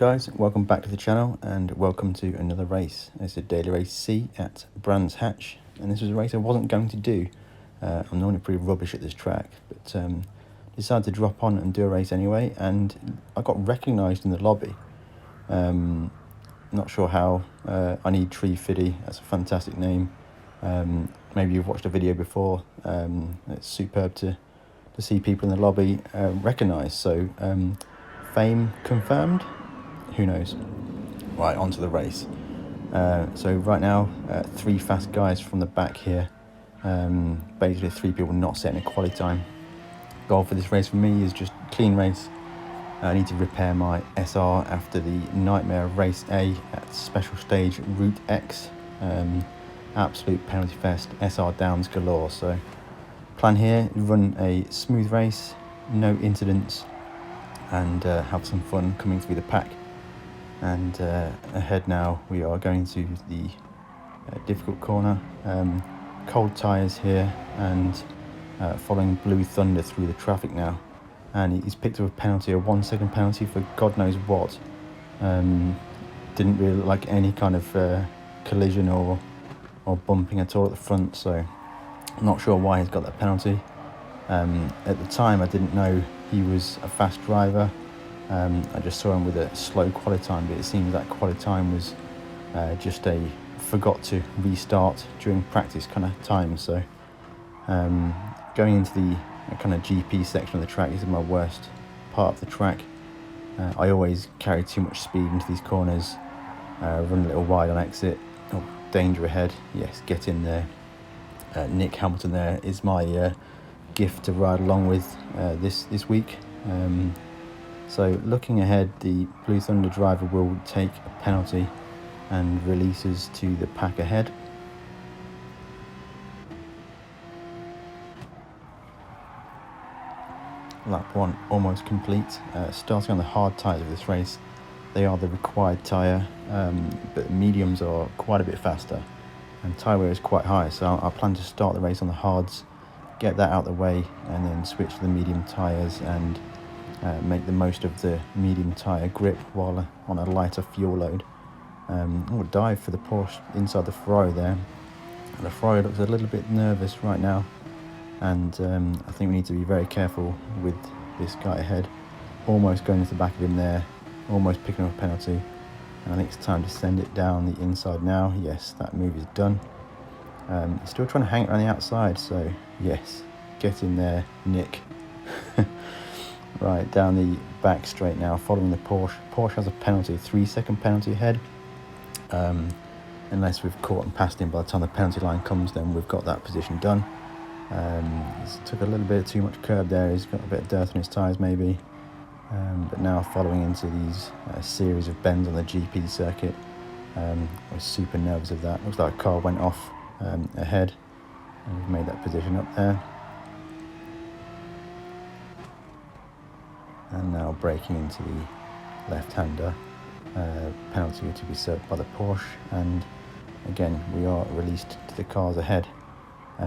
guys, welcome back to the channel and welcome to another race. It's a daily race C at Brands Hatch, and this was a race I wasn't going to do. I'm normally pretty rubbish at this track, but decided to drop on and do a race anyway, and I got recognised in the lobby. Not sure how. I need Tree Fiddy, that's a fantastic name. Maybe you've watched a video before. It's superb to see people in the lobby recognised, so fame confirmed. Who knows? Right, on to the race. So right now, 3 fast guys from the back here. Basically 3 people not setting a quality time. Goal for this race for me is just clean race. I need to repair my SR after the nightmare of race A at special stage Route X. Absolute penalty fest, SR downs galore. So plan here, run a smooth race, no incidents, and have some fun coming through the pack. And ahead now, we are going to the difficult corner. Cold tyres here, and following Blue Thunder through the traffic now. And he's picked up a penalty, a 1-second penalty for God knows what. Didn't really look like any kind of collision or bumping at all at the front, so I'm not sure why he's got that penalty. At the time, I didn't know he was a fast driver. I just saw him with a slow quality time, but it seems that quality time was just a forgot to restart during practice kind of time. So going into the kind of GP section of the track, this is my worst part of the track. I always carry too much speed into these corners, run a little wide on exit. Oh, danger ahead, yes, get in there. Nick Hamilton there is my gift to ride along with this week. So looking ahead, the Blue Thunder driver will take a penalty and releases to the pack ahead. Lap 1 almost complete. Starting on the hard tyres of this race, they are the required tyre, but mediums are quite a bit faster and tyre wear is quite high, so I plan to start the race on the hards, get that out of the way, and then switch to the medium tyres and make the most of the medium tyre grip while on a lighter fuel load. We'll dive for the Porsche inside the Ferrari there. The Ferrari looks a little bit nervous right now, and I think we need to be very careful with this guy ahead. Almost going into the back of him there, almost picking up a penalty, and I think it's time to send it down the inside now. Yes, that move is done. Still trying to hang it around the outside, so yes, get in there, Nick. Right, down the back straight now, following the Porsche. Porsche has a penalty, 3-second penalty ahead. Unless we've caught and passed him by the time the penalty line comes, then we've got that position done. He's took a little bit too much curb there, he's got a bit of dirt on his tyres maybe. But now following into these series of bends on the GP circuit, I was super nervous of that. Looks like a car went off ahead, and we've made that position up there. And now braking into the left-hander, penalty to be served by the Porsche, and again we are released to the cars ahead,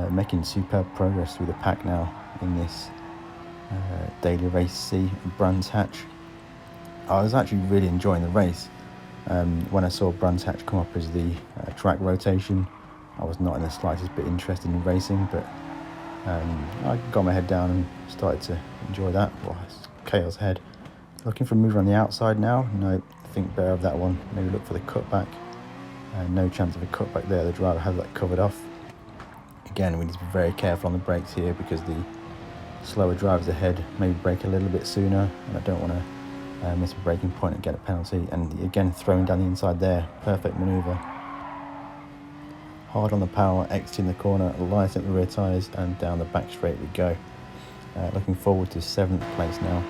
making superb progress through the pack now in this daily race C at Brands Hatch. I was actually really enjoying the race. When I saw Brands Hatch come up as the track rotation, I was not in the slightest bit interested in racing, but I got my head down and started to enjoy that. Well, chaos ahead. Looking for a move on the outside now. No, think better of that one. Maybe look for the cutback. No chance of a cutback there. The driver has that covered off. Again, we need to be very careful on the brakes here because the slower drivers ahead maybe brake a little bit sooner, and I don't want to miss a braking point and get a penalty. And again, throwing down the inside there. Perfect manoeuvre. Hard on the power, exiting the corner, light at the rear tyres, and down the back straight we go. Looking forward to 7th place now.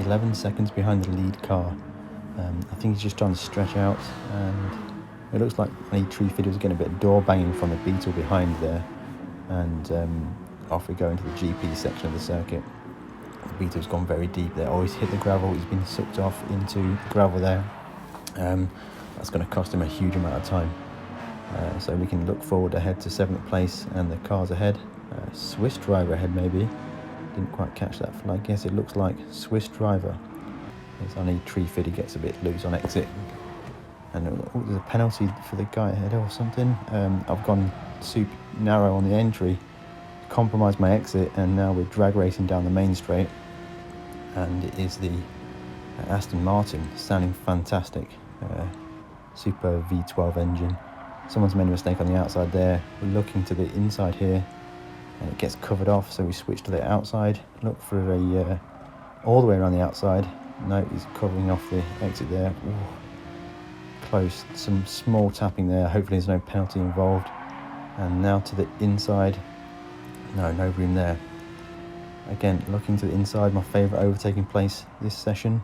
11 seconds behind the lead car. I think he's just trying to stretch out, and it looks like Tree Fiddy was getting a bit of door banging from the Beetle behind there, and off we go into the GP section of the circuit. The Beetle's gone very deep there. Oh, he's hit the gravel, he's been sucked off into the gravel there. That's going to cost him a huge amount of time. So we can look forward ahead to 7th place, and the cars ahead. Swiss driver ahead maybe. Didn't quite catch that flag. Yes, it looks like Swiss driver. As Ani Tree Fiddy gets a bit loose on exit. And there's a penalty for the guy ahead or something. I've gone super narrow on the entry, compromised my exit, and now we're drag racing down the main straight. And it is the Aston Martin, sounding fantastic. Super V12 engine. Someone's made a mistake on the outside there. We're looking to the inside here, and it gets covered off, so we switch to the outside. Look for a all the way around the outside. No, he's covering off the exit there. Ooh. Close, some small tapping there. Hopefully there's no penalty involved. And now to the inside. No room there. Again, looking to the inside, my favourite overtaking place this session.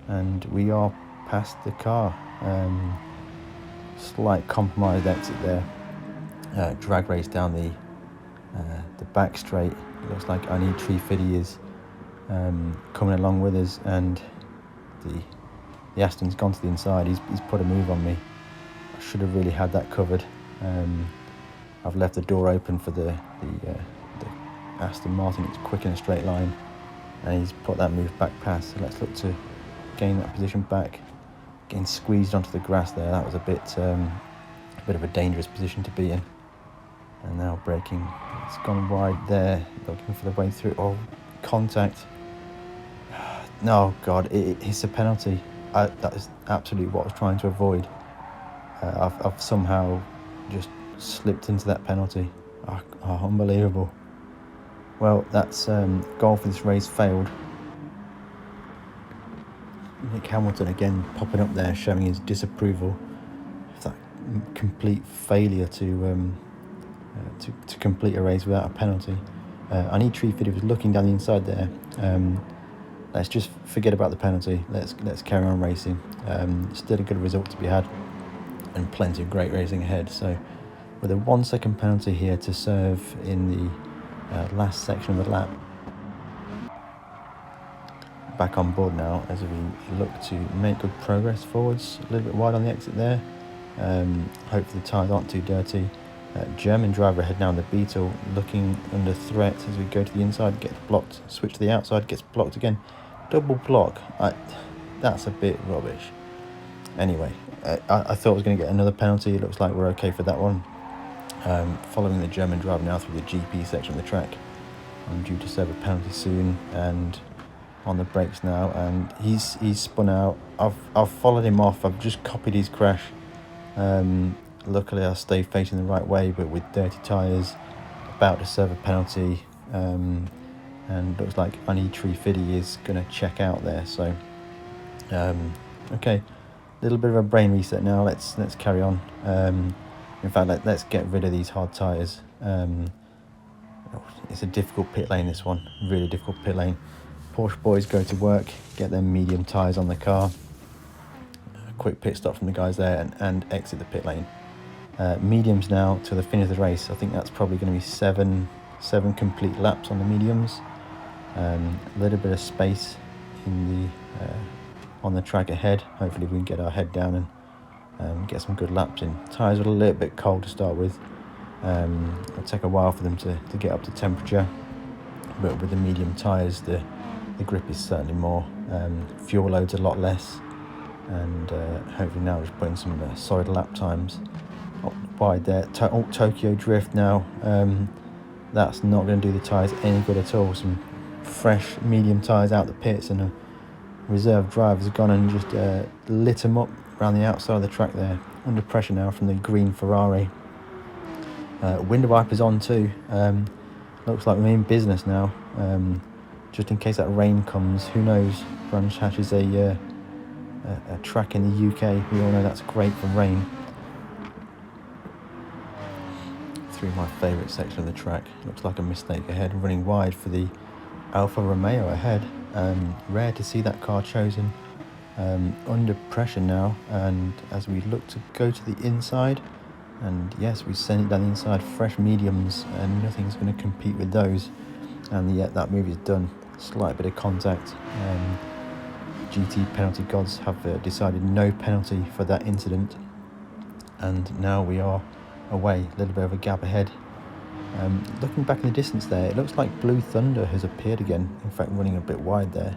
And we are past the car. Slight compromised exit there. Drag race down the back straight. Looks like Ani Tree Fiddy is coming along with us, and the Aston's gone to the inside. He's put a move on me. I should have really had that covered. I've left the door open for the Aston Martin. It's quick in a straight line, and he's put that move back past. So let's look to gain that position back. Getting squeezed onto the grass there. That was a bit of a dangerous position to be in. And now braking. It's gone wide there. Looking for the way through. Oh, contact. No, God, it's a penalty. That is absolutely what I was trying to avoid. I've somehow just slipped into that penalty. Unbelievable. Well, that's goal for this race failed. Nick Hamilton again popping up there, showing his disapproval of that complete failure to complete a race without a penalty. I need Tree Fiddy was looking down the inside there. Let's just forget about the penalty. Let's carry on racing. Still a good result to be had, and plenty of great racing ahead. So, with a 1 second penalty here to serve in the last section of the lap. Back on board now as we look to make good progress forwards. A little bit wide on the exit there. Hopefully the tyres aren't too dirty. German driver ahead now in the Beetle, looking under threat as we go to the inside, gets blocked. Switch to the outside, gets blocked again. Double block. That's a bit rubbish. Anyway, I thought I was going to get another penalty. It looks like we're okay for that one. Following the German driver now through the GP section of the track. I'm due to serve a penalty soon, and on the brakes now, and he's spun out. I've followed him off. I've just copied his crash. Luckily I stayed facing the right way, but with dirty tyres, about to serve a penalty, and looks like Ani Tree Fiddy is going to check out there. So okay, little bit of a brain reset now. Let's carry on. In fact, let's get rid of these hard tyres. It's a difficult pit lane, this one, really difficult pit lane. Porsche boys go to work, get their medium tyres on the car. A quick pit stop from the guys there, and exit the pit lane. Mediums now to the finish of the race. I think that's probably going to be seven complete laps on the mediums. A little bit of space in the on the track ahead. Hopefully we can get our head down and get some good laps in. Tyres are a little bit cold to start with. It'll take a while for them to get up to temperature, but with the medium tyres the grip is certainly more. Fuel load's a lot less, and hopefully now just putting some solid lap times. Wide there. Tokyo Drift now. That's not going to do the tyres any good at all. Some fresh medium tyres out the pits, and a reserve driver's gone and just lit them up around the outside of the track there. Under pressure now from the green Ferrari. Window wipers on too. Looks like we're in business now. Just in case that rain comes, who knows? Branch Hatch is a track in the UK. We all know that's great for rain. Through my favourite section of the track. Looks like a mistake ahead, running wide for the Alfa Romeo ahead. Rare to see that car chosen. Under pressure now, and as we look to go to the inside, and yes, we send it down the inside, fresh mediums, and nothing's going to compete with those. And yet that move is done. Slight bit of contact. GT penalty gods have decided no penalty for that incident, and now we are away. A little bit of a gap ahead. Looking back in the distance there, it looks like Blue Thunder has appeared again, in fact running a bit wide there.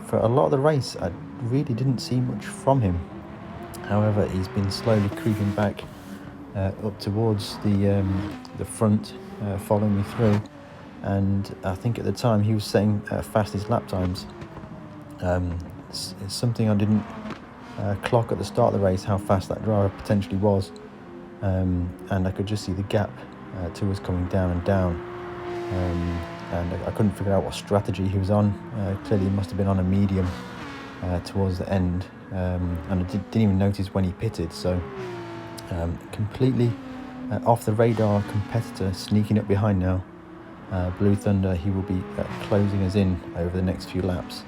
for a lot of the race, I really didn't see much from him. However, he's been slowly creeping back up towards the front, following me through. And I think at the time he was setting fastest lap times. It's something I didn't clock at the start of the race, how fast that driver potentially was. And I could just see the gap to us coming down and down. And I couldn't figure out what strategy he was on. Clearly he must have been on a medium towards the end. And I didn't even notice when he pitted, so completely off the radar competitor sneaking up behind now. Blue Thunder, he will be closing us in over the next few laps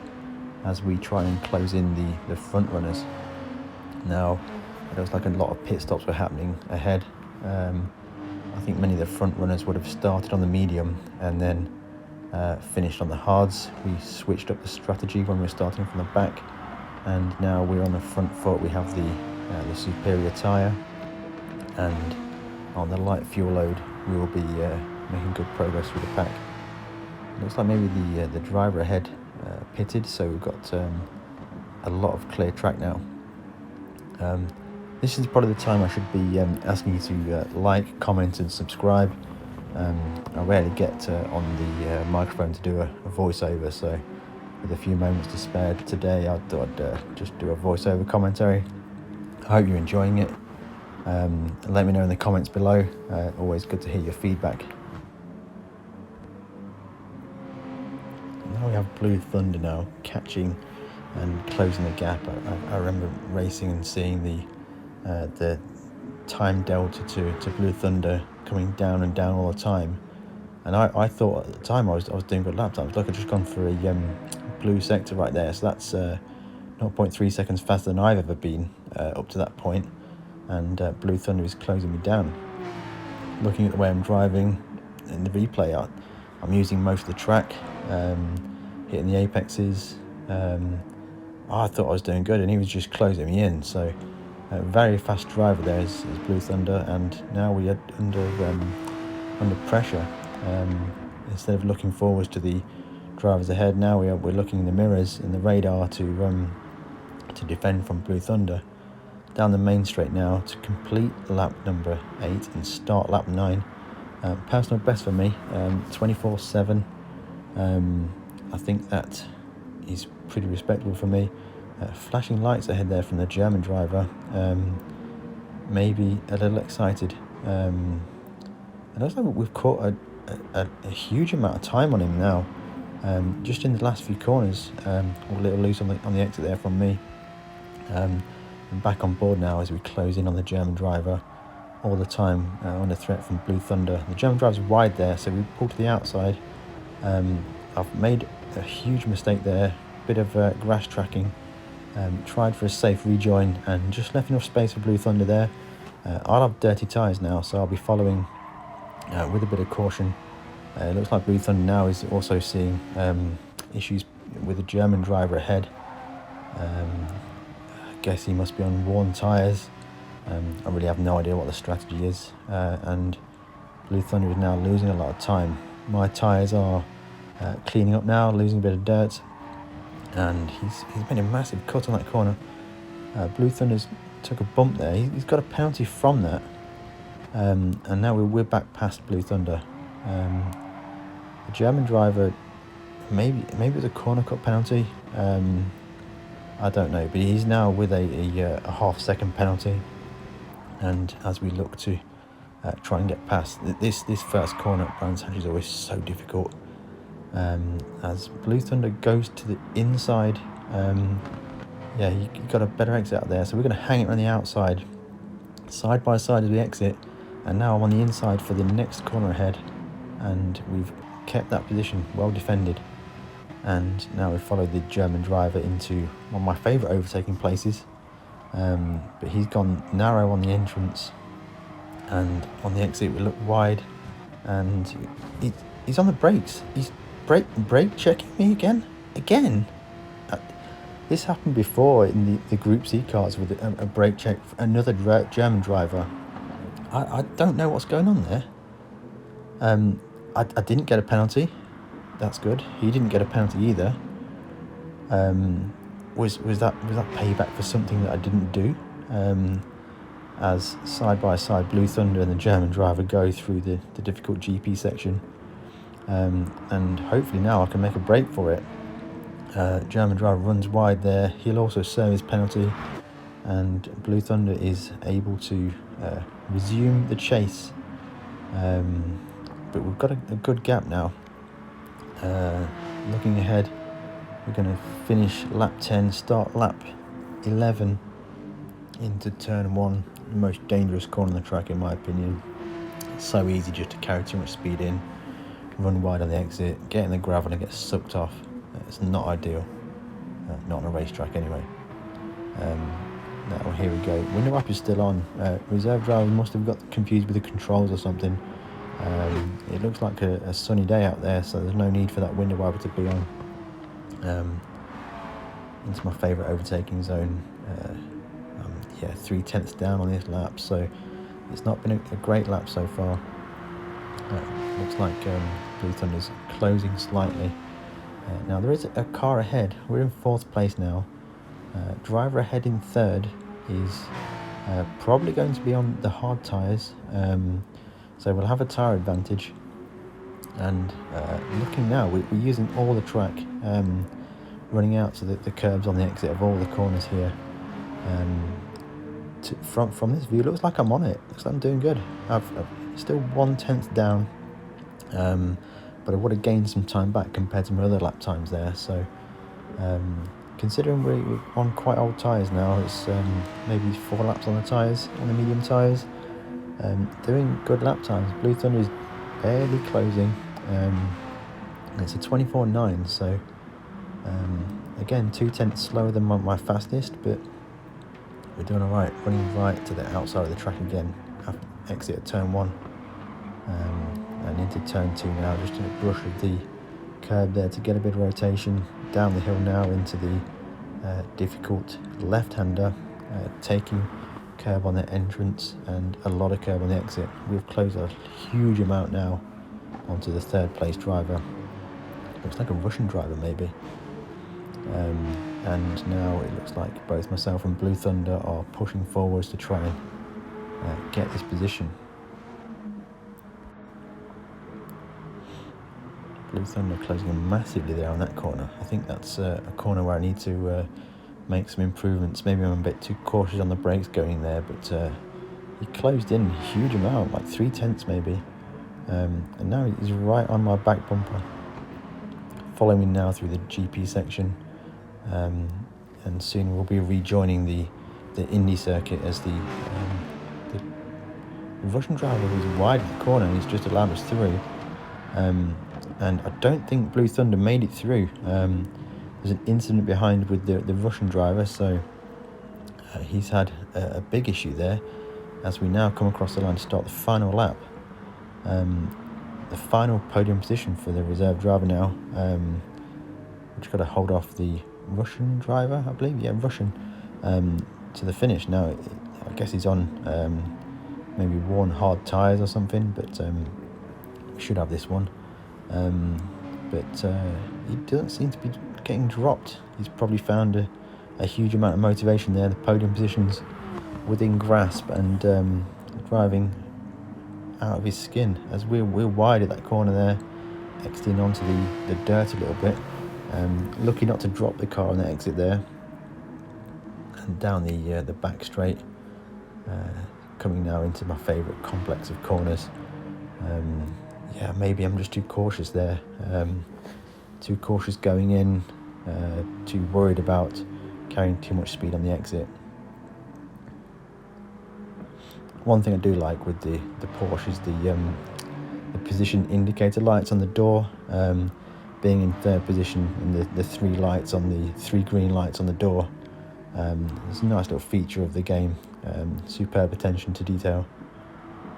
as we try and close in the front runners. Now, it looks like a lot of pit stops were happening ahead. I think many of the front runners would have started on the medium and then finished on the hards. We switched up the strategy when we were starting from the back, and now we're on the front foot. We have the superior tyre, and on the light fuel load we will be making good progress through the pack. Looks like maybe the driver ahead pitted, so we've got a lot of clear track now. This is probably the time I should be asking you to like, comment and subscribe. I rarely get on the microphone to do a voiceover, so with a few moments to spare today, I thought I'd just do a voiceover commentary. I hope you're enjoying it. Let me know in the comments below. Always good to hear your feedback. Now we have Blue Thunder now catching and closing the gap. I remember racing and seeing the time delta to Blue Thunder coming down and down all the time, and I thought at the time I was doing good lap times. Look, I've just gone for a blue sector right there, so that's 0.3 seconds faster than I've ever been up to that point, and Blue Thunder is closing me down. Looking at the way I'm driving in the replay, I'm using most of the track, hitting the apexes. I thought I was doing good, and he was just closing me in. So a very fast driver there is Blue Thunder, and now we are under pressure. Instead of looking forwards to the drivers ahead, now we're looking in the mirrors in the radar to defend from Blue Thunder. Down the main straight now to complete lap number 8 and start lap 9. Personal best for me, 24/7. I think that is pretty respectable for me. Flashing lights ahead there from the German driver. Maybe a little excited. It looks like we've caught a huge amount of time on him now. Just in the last few corners, a little loose on the exit there from me. I'm back on board now as we close in on the German driver. All the time under threat from Blue Thunder. The German driver's wide there, so we pull to the outside. I've made a huge mistake there. Bit of grass tracking. Tried for a safe rejoin and just left enough space for Blue Thunder there. I'll have dirty tyres now, so I'll be following with a bit of caution. It looks like Blue Thunder now is also seeing issues with the German driver ahead. I guess he must be on worn tyres. I really have no idea what the strategy is, and Blue Thunder is now losing a lot of time. My tyres are cleaning up now, losing a bit of dirt, and he's made a massive cut on that corner. Blue Thunder's took a bump there. He's got a penalty from that, and now we're back past Blue Thunder. The German driver, maybe it was a corner cut penalty. I don't know, but he's now with a half-second penalty. And as we look to try and get past this first corner at Brands Hatch is always so difficult. As Blue Thunder goes to the inside, yeah, he got a better exit out there, so we're going to hang it around the outside, side by side as we exit. And now I'm on the inside for the next corner ahead, and we've kept that position well defended. And now we follow the German driver into one of my favourite overtaking places. But he's gone narrow on the entrance, and on the exit we look wide, and he's on the brakes. He's brake checking me again. This happened before in the Group C cars with a brake check for another German driver. I don't know what's going on there. I didn't get a penalty. That's good. He didn't get a penalty either. was that payback for something that I didn't do, as side by side Blue Thunder and the German driver go through the difficult GP section, and hopefully now I can make a break for it. German driver runs wide there, he'll also serve his penalty, and Blue Thunder is able to resume the chase, but we've got a good gap now. Looking ahead, we're going to finish lap 10, start lap 11 into turn 1, the most dangerous corner on the track in my opinion. It's so easy just to carry too much speed in, run wide on the exit, get in the gravel and get sucked off. It's not ideal, not on a racetrack anyway. Now here we go, window wiper is still on. Reserve driver must have got confused with the controls or something. It looks like a sunny day out there, so there's no need for that window wiper to be on. Into my favourite overtaking zone. Yeah, 3/10 down on this lap, so it's not been a great lap so far. Looks like Blue Thunder's closing slightly. Now there is a car ahead. We're in 4th place now. Driver ahead in 3rd is probably going to be on the hard tyres, so we'll have a tyre advantage. And looking now, we're using all the track, running out so that the curbs on the exit of all the corners here. From this view, it looks like I'm on it. Looks like I'm doing good. I've still 1/10 down, but I would have gained some time back compared to my other lap times there. So considering we're on quite old tyres now, it's maybe 4 laps on the tyres, on the medium tyres. Doing good lap times. Blue Thunder is barely closing. It's a 24.9, so again 2/10 slower than my fastest, but we're doing alright. Running right to the outside of the track again, exit at turn 1, and into turn 2 now, just a brush of the curb there to get a bit of rotation. Down the hill now into the difficult left-hander, taking curb on the entrance and a lot of curb on the exit. We've closed a huge amount now onto the 3rd place driver. Looks like a Russian driver maybe. And now it looks like both myself and Blue Thunder are pushing forwards to try and get this position. Blue Thunder closing massively there on that corner. I think that's a corner where I need to make some improvements. Maybe I'm a bit too cautious on the brakes going there, but he closed in a huge amount, like 3/10 maybe. And now he's right on my back bumper, following me now through the GP section, and soon we'll be rejoining the Indy circuit as the Russian driver was wide of the corner and he's just allowed us through. And I don't think Blue Thunder made it through. There's an incident behind with the Russian driver, so he's had a big issue there as we now come across the line to start the final lap. The final podium position for the reserve driver now, which got to hold off the Russian driver, I believe, yeah, Russian, to the finish. Now, I guess he's on maybe worn hard tyres or something, but we should have this one. But he doesn't seem to be getting dropped. He's probably found a huge amount of motivation there. The podium position's within grasp, and driving out of his skin as we're wide at that corner there, exiting onto the dirt a little bit. Lucky not to drop the car on the exit there, and down the back straight, coming now into my favourite complex of corners. Yeah, maybe I'm just too cautious there, too cautious going in, too worried about carrying too much speed on the exit. One thing I do like with the Porsche is the position indicator lights on the door, being in 3rd position, and the 3 lights on the 3 green lights on the door. It's a nice little feature of the game. Superb attention to detail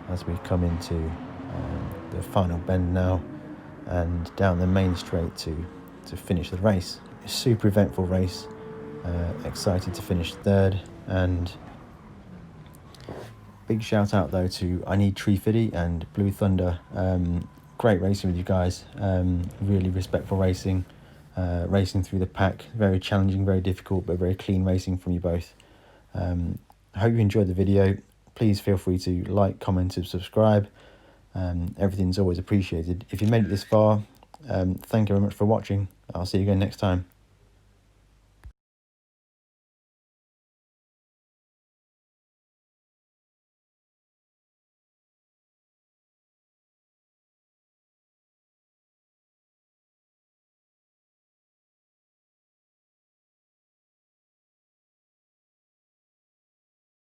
as we come into the final bend now and down the main straight to finish the race. A super eventful race. Excited to finish 3rd, and big shout out though to I Need Tree Fiddy and Blue Thunder. Great racing with you guys. Really respectful racing. racing through the pack. Very challenging, very difficult, but very clean racing from you both. I hope you enjoyed the video. Please feel free to like, comment and subscribe. Everything's always appreciated. If you made it this far, thank you very much for watching. I'll see you again next time.